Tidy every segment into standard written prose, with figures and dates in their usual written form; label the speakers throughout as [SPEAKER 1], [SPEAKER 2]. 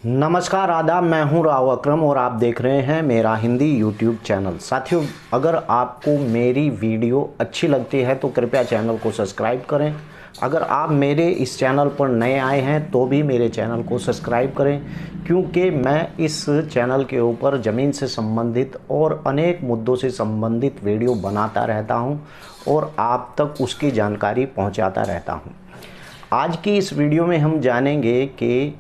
[SPEAKER 1] नमस्कार आदाब, मैं हूं राव अकरम और आप देख रहे हैं मेरा हिंदी यूट्यूब चैनल। साथियों, अगर आपको मेरी वीडियो अच्छी लगती है तो कृपया चैनल को सब्सक्राइब करें। अगर आप मेरे इस चैनल पर नए आए हैं तो भी मेरे चैनल को सब्सक्राइब करें, क्योंकि मैं इस चैनल के ऊपर ज़मीन से संबंधित और अनेक मुद्दों से संबंधित वीडियो बनाता रहता हूं और आप तक उसकी जानकारी पहुंचाता रहता हूं। आज की इस वीडियो में हम जानेंगे कि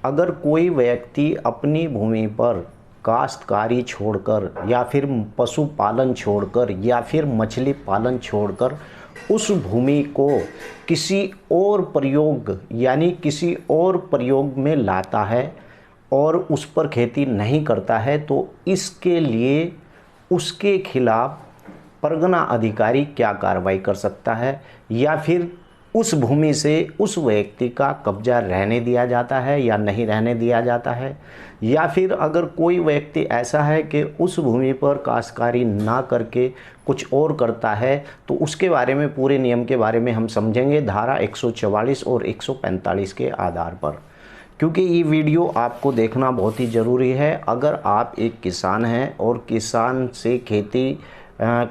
[SPEAKER 1] अगर कोई व्यक्ति अपनी भूमि पर काश्तकारी छोड़कर या फिर पशुपालन छोड़कर या फिर मछली पालन छोड़कर उस भूमि को किसी और प्रयोग यानी किसी और प्रयोग में लाता है और उस पर खेती नहीं करता है, तो इसके लिए उसके खिलाफ परगना अधिकारी क्या कार्रवाई कर सकता है, या फिर उस भूमि से उस व्यक्ति का कब्जा रहने दिया जाता है या नहीं रहने दिया जाता है, या फिर अगर कोई व्यक्ति ऐसा है कि उस भूमि पर काश्तकारी ना करके कुछ और करता है, तो उसके बारे में पूरे नियम के बारे में हम समझेंगे धारा 144 और 145 के आधार पर। क्योंकि ये वीडियो आपको देखना बहुत ही ज़रूरी है। अगर आप एक किसान हैं और किसान से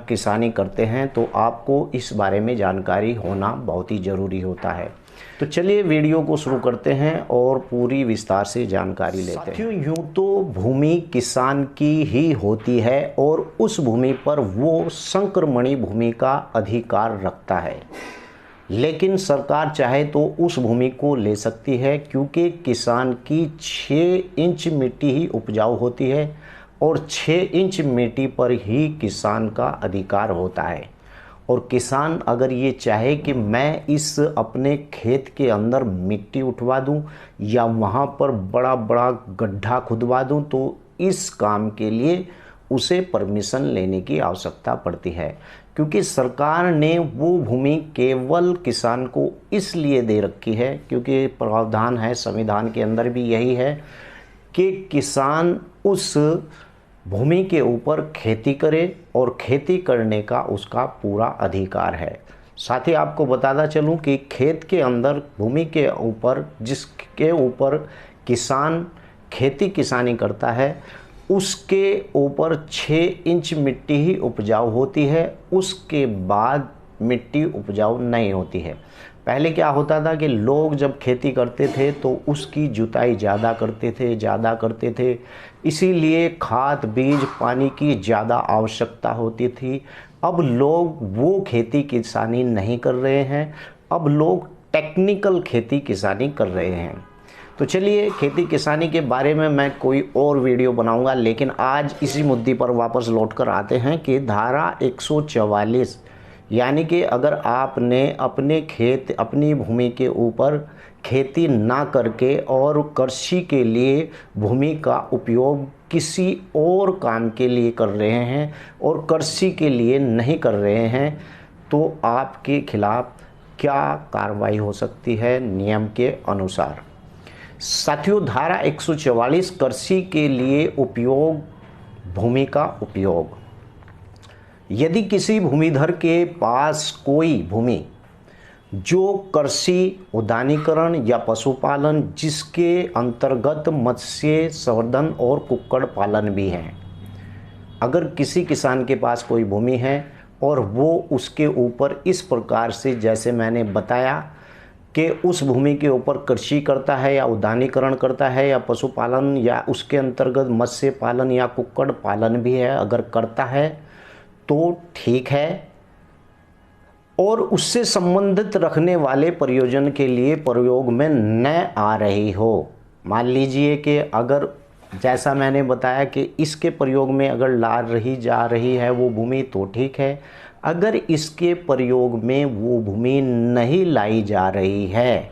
[SPEAKER 1] किसानी करते हैं तो आपको इस बारे में जानकारी होना बहुत ही ज़रूरी होता है। तो चलिए वीडियो को शुरू करते हैं और पूरी विस्तार से जानकारी लेते हैं। साथियों, यूँ तो भूमि किसान की ही होती है और उस भूमि पर वो संक्रमणी भूमि का अधिकार रखता है, लेकिन सरकार चाहे तो उस भूमि को ले सकती है, क्योंकि किसान की 6 इंच मिट्टी ही उपजाऊ होती है और 6 इंच मिट्टी पर ही किसान का अधिकार होता है। और किसान अगर ये चाहे कि मैं इस अपने खेत के अंदर मिट्टी उठवा दूं या वहाँ पर बड़ा बड़ा गड्ढा खुदवा दूं, तो इस काम के लिए उसे परमिशन लेने की आवश्यकता पड़ती है, क्योंकि सरकार ने वो भूमि केवल किसान को इसलिए दे रखी है, क्योंकि प्रावधान है संविधान के अंदर भी यही है कि किसान उस भूमि के ऊपर खेती करे और खेती करने का उसका पूरा अधिकार है। साथ ही आपको बताता चलूं कि खेत के अंदर भूमि के ऊपर जिसके ऊपर किसान खेती किसानी करता है उसके ऊपर 6 इंच मिट्टी ही उपजाऊ होती है, उसके बाद मिट्टी उपजाऊ नहीं होती है। पहले क्या होता था कि लोग जब खेती करते थे तो उसकी जुताई ज़्यादा करते थे, इसीलिए खाद बीज पानी की ज़्यादा आवश्यकता होती थी। अब लोग वो खेती किसानी नहीं कर रहे हैं, अब लोग टेक्निकल खेती किसानी कर रहे हैं। तो चलिए, खेती किसानी के बारे में मैं कोई और वीडियो बनाऊंगा, लेकिन आज इसी मुद्दे पर वापस लौटकर आते हैं कि धारा 144 यानी कि अगर आपने अपने खेत अपनी भूमि के ऊपर खेती ना करके और कृषि के लिए भूमि का उपयोग किसी और काम के लिए कर रहे हैं और कृषि के लिए नहीं कर रहे हैं, तो आपके खिलाफ क्या कार्रवाई हो सकती है नियम के अनुसार। साथियों, धारा 144 कृषि के लिए उपयोग, भूमि का उपयोग। यदि किसी भूमिधर के पास कोई भूमि जो कृषि, उद्यानीकरण या पशुपालन जिसके अंतर्गत मत्स्य संवर्धन और कुक्कुट पालन भी हैं, अगर किसी किसान के पास कोई भूमि है और वो उसके ऊपर इस प्रकार से जैसे मैंने बताया कि उस भूमि के ऊपर कृषि करता है या उद्यानीकरण करता है या पशुपालन या उसके अंतर्गत मत्स्य पालन या कुक्कुट पालन भी है, अगर करता है तो ठीक है, और उससे संबंधित रखने वाले प्रयोजन के लिए प्रयोग में न आ रही हो। मान लीजिए कि अगर जैसा मैंने बताया कि इसके प्रयोग में अगर जा रही है वो भूमि तो ठीक है, अगर इसके प्रयोग में वो भूमि नहीं लाई जा रही है,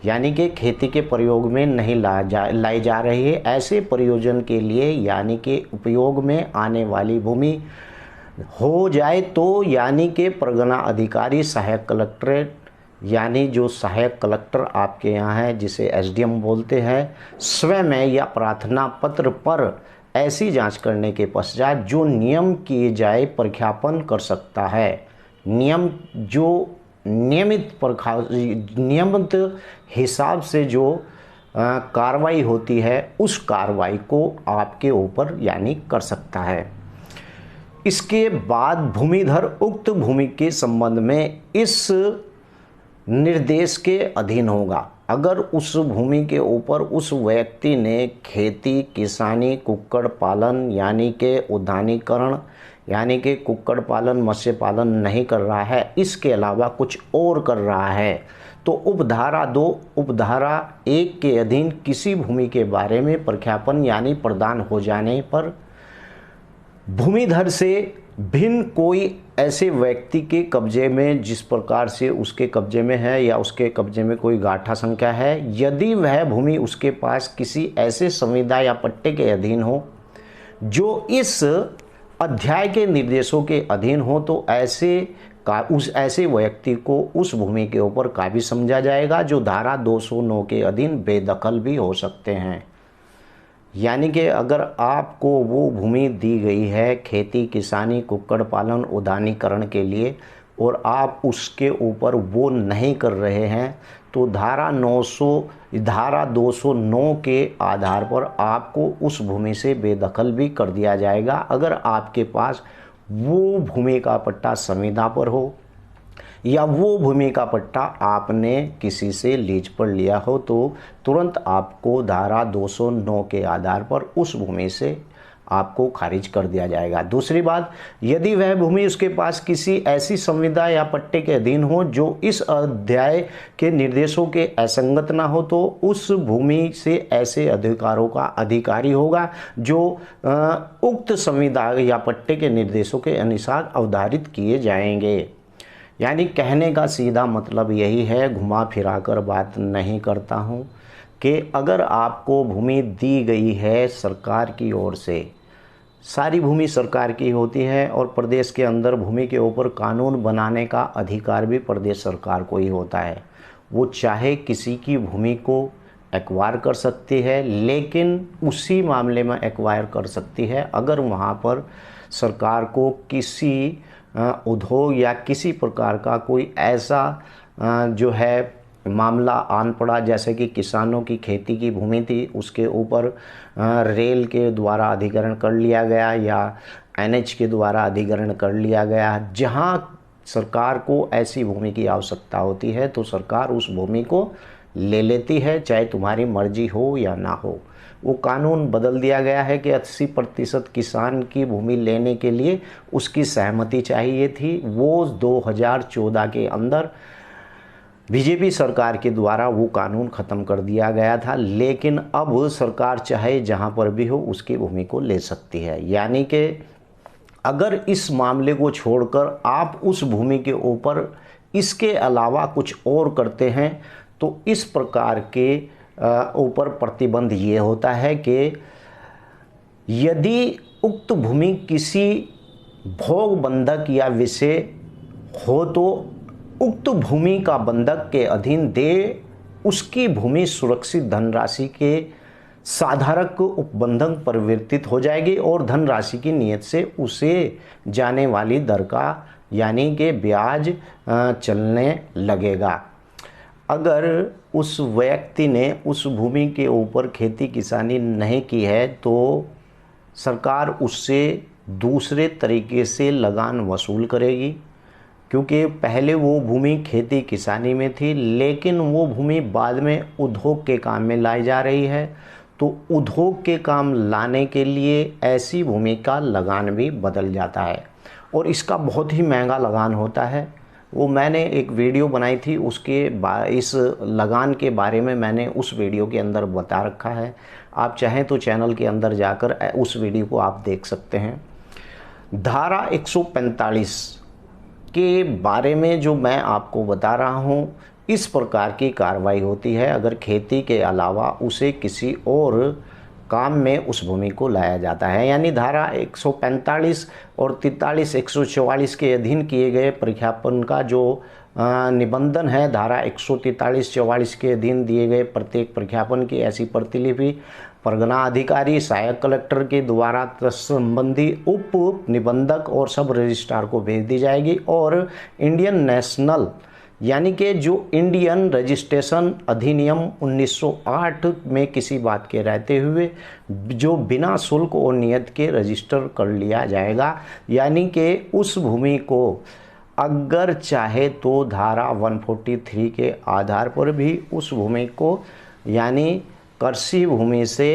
[SPEAKER 1] यानी कि खेती के प्रयोग में नहीं लाई जा रही है, ऐसे प्रयोजन के लिए यानी कि उपयोग में आने वाली भूमि हो जाए, तो यानी कि परगना अधिकारी सहायक कलेक्ट्रेट यानी जो सहायक कलेक्टर आपके यहाँ है जिसे एसडीएम बोलते हैं, स्वयं या प्रार्थना पत्र पर ऐसी जांच करने के पश्चात जो नियम किए जाए प्रख्यापन कर सकता है। नियम जो नियमित हिसाब से जो कार्रवाई होती है उस कार्रवाई को आपके ऊपर यानी कर सकता है। इसके बाद भूमिधर उक्त भूमि के संबंध में इस निर्देश के अधीन होगा। अगर उस भूमि के ऊपर उस व्यक्ति ने खेती, किसानी, कुक्कुट पालन यानी कि उद्यानीकरण यानी कि कुक्कुट पालन, मत्स्य पालन नहीं कर रहा है, इसके अलावा कुछ और कर रहा है, तो उपधारा 2 उपधारा 1 के अधीन किसी भूमि के बारे में प्रख्यापन यानी प्रदान हो जाने पर भूमिधर से भिन्न कोई ऐसे व्यक्ति के कब्जे में जिस प्रकार से उसके कब्जे में है या उसके कब्जे में कोई गाठा संख्या है, यदि वह भूमि उसके पास किसी ऐसे संविदा या पट्टे के अधीन हो जो इस अध्याय के निर्देशों के अधीन हो, तो ऐसे व्यक्ति को उस भूमि के ऊपर काबिज समझा जाएगा, जो धारा 209 के अधीन बेदखल भी हो सकते हैं। यानी कि अगर आपको वो भूमि दी गई है खेती, किसानी, कुक्कुट पालन, उद्यानीकरण के लिए और आप उसके ऊपर वो नहीं कर रहे हैं, तो धारा 209 के आधार पर आपको उस भूमि से बेदखल भी कर दिया जाएगा। अगर आपके पास वो भूमि का पट्टा संविदा पर हो या वो भूमि का पट्टा आपने किसी से लीज पर लिया हो, तो तुरंत आपको धारा 209 के आधार पर उस भूमि से आपको खारिज कर दिया जाएगा। दूसरी बात, यदि वह भूमि उसके पास किसी ऐसी संविदा या पट्टे के अधीन हो जो इस अध्याय के निर्देशों के असंगत ना हो, तो उस भूमि से ऐसे अधिकारों का अधिकारी होगा जो उक्त संविदा या पट्टे के निर्देशों के अनुसार अवधारित किए जाएंगे। यानी कहने का सीधा मतलब यही है, घुमा फिरा कर बात नहीं करता हूँ, कि अगर आपको भूमि दी गई है सरकार की ओर से, सारी भूमि सरकार की होती है और प्रदेश के अंदर भूमि के ऊपर कानून बनाने का अधिकार भी प्रदेश सरकार को ही होता है। वो चाहे किसी की भूमि को एक्वायर कर सकती है, लेकिन उसी मामले में एक्वायर कर सकती है अगर वहाँ पर सरकार को किसी उद्योग या किसी प्रकार का कोई ऐसा जो है मामला आन पड़ा, जैसे कि किसानों की खेती की भूमि थी, उसके ऊपर रेल के द्वारा अधिग्रहण कर लिया गया या एनएच के द्वारा अधिग्रहण कर लिया गया। जहाँ सरकार को ऐसी भूमि की आवश्यकता होती है तो सरकार उस भूमि को ले लेती है, चाहे तुम्हारी मर्जी हो या ना हो। वो कानून बदल दिया गया है कि 80% किसान की भूमि लेने के लिए उसकी सहमति चाहिए थी। वो 2014 के अंदर बीजेपी सरकार के द्वारा वो कानून ख़त्म कर दिया गया था, लेकिन अब सरकार चाहे जहाँ पर भी हो उसकी भूमि को ले सकती है। यानी कि अगर इस मामले को छोड़कर आप उस भूमि के ऊपर इसके अलावा कुछ और करते हैं तो इस प्रकार के ऊपर प्रतिबंध ये होता है कि यदि उक्त भूमि किसी भोग बंधक या विषय हो तो उक्त भूमि का बंधक के अधीन दे उसकी भूमि सुरक्षित धनराशि के साधारक उपबंधक परिवर्तित हो जाएगी और धनराशि की नियत से उसे जाने वाली दर का यानी कि ब्याज चलने लगेगा। अगर उस व्यक्ति ने उस भूमि के ऊपर खेती किसानी नहीं की है तो सरकार उससे दूसरे तरीके से लगान वसूल करेगी, क्योंकि पहले वो भूमि खेती किसानी में थी लेकिन वो भूमि बाद में उद्योग के काम में लाई जा रही है, तो उद्योग के काम लाने के लिए ऐसी भूमि का लगान भी बदल जाता है और इसका बहुत ही महंगा लगान होता है। वो मैंने एक वीडियो बनाई थी, उसके इस लगान के बारे में मैंने उस वीडियो के अंदर बता रखा है। आप चाहें तो चैनल के अंदर जाकर उस वीडियो को आप देख सकते हैं। धारा 145 के बारे में जो मैं आपको बता रहा हूँ, इस प्रकार की कार्रवाई होती है अगर खेती के अलावा उसे किसी और काम में उस भूमि को लाया जाता है। यानी धारा 145 और 43 144 के अधीन किए गए प्रख्यापन का जो निबंधन है, धारा 143 44 के अधीन दिए गए प्रत्येक प्रख्यापन की ऐसी प्रतिलिपि परगना अधिकारी, सहायक कलेक्टर के द्वारा संबंधी उप निबंधक और सब रजिस्ट्रार को भेज दी जाएगी और इंडियन नेशनल यानी कि जो इंडियन रजिस्ट्रेशन अधिनियम 1908 में किसी बात के रहते हुए जो बिना शुल्क और नियत के रजिस्टर कर लिया जाएगा। यानी कि उस भूमि को अगर चाहे तो धारा 143 के आधार पर भी उस भूमि को यानी कृषि भूमि से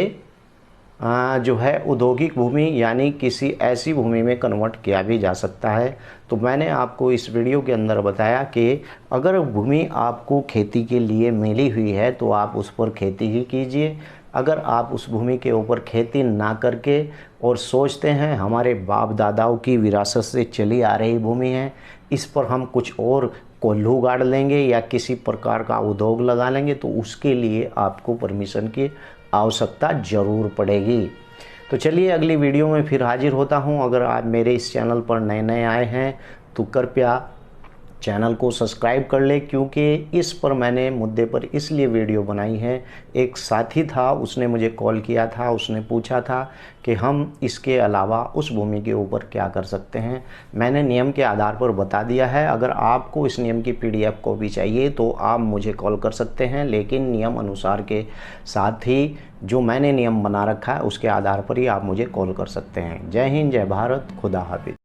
[SPEAKER 1] जो है औद्योगिक भूमि यानी किसी ऐसी भूमि में कन्वर्ट किया भी जा सकता है। तो मैंने आपको इस वीडियो के अंदर बताया कि अगर भूमि आपको खेती के लिए मिली हुई है तो आप उस पर खेती ही कीजिए। अगर आप उस भूमि के ऊपर खेती ना करके और सोचते हैं हमारे बाप दादाओं की विरासत से चली आ रही भूमि है, इस पर हम कुछ और कोल्हू गाड़ लेंगे या किसी प्रकार का उद्योग लगा लेंगे, तो उसके लिए आपको परमिशन की आवश्यकता ज़रूर पड़ेगी। तो चलिए अगली वीडियो में फिर हाजिर होता हूं। अगर आप मेरे इस चैनल पर नए नए आए हैं तो कृपया चैनल को सब्सक्राइब कर ले, क्योंकि इस पर मैंने मुद्दे पर इसलिए वीडियो बनाई है। एक साथी था, उसने मुझे कॉल किया था, उसने पूछा था कि हम इसके अलावा उस भूमि के ऊपर क्या कर सकते हैं। मैंने नियम के आधार पर बता दिया है। अगर आपको इस नियम की PDF कॉपी चाहिए तो आप मुझे कॉल कर सकते हैं, लेकिन नियम अनुसार के साथ ही जो मैंने नियम बना रखा है उसके आधार पर ही आप मुझे कॉल कर सकते हैं। जय हिंद, जय भारत, खुदा हाफिज।